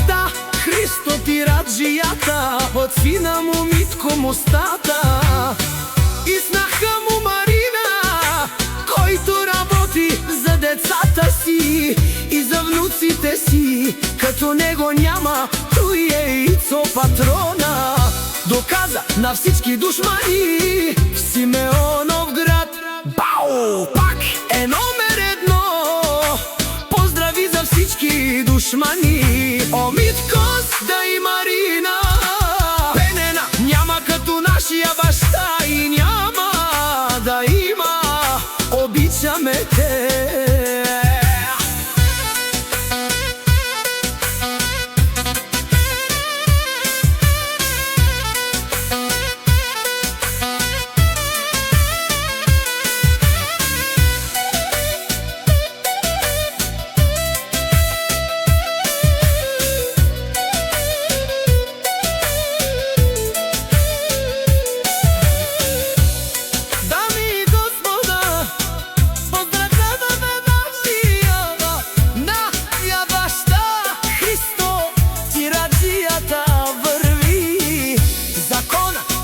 башта, Христо ти раджијата, од сина му Митко Мустата и снаха му Марина, којто работи за децата си и за внуците си. Като него няма, тој е Ицо патрона. Доказа на всички душмани в Симеоновград. Бау! Пак е номер едно. Поздрави за всички душмани. О, Миткос да и Марина, пенена няма като нашия баща и няма да има. Обичаме те.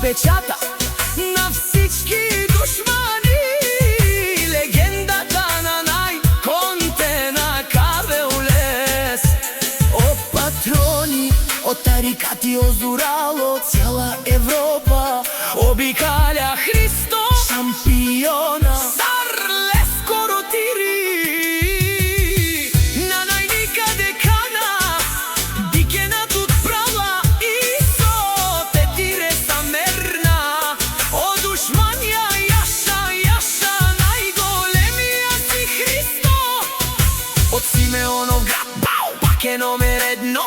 Печата на всички душмани, легендата на най-конте на Кавелес. О, патрони от тарикати озурало цяла Европа, обикаля Христо шампиона. От Симеоновград, бау, пак е номер едно.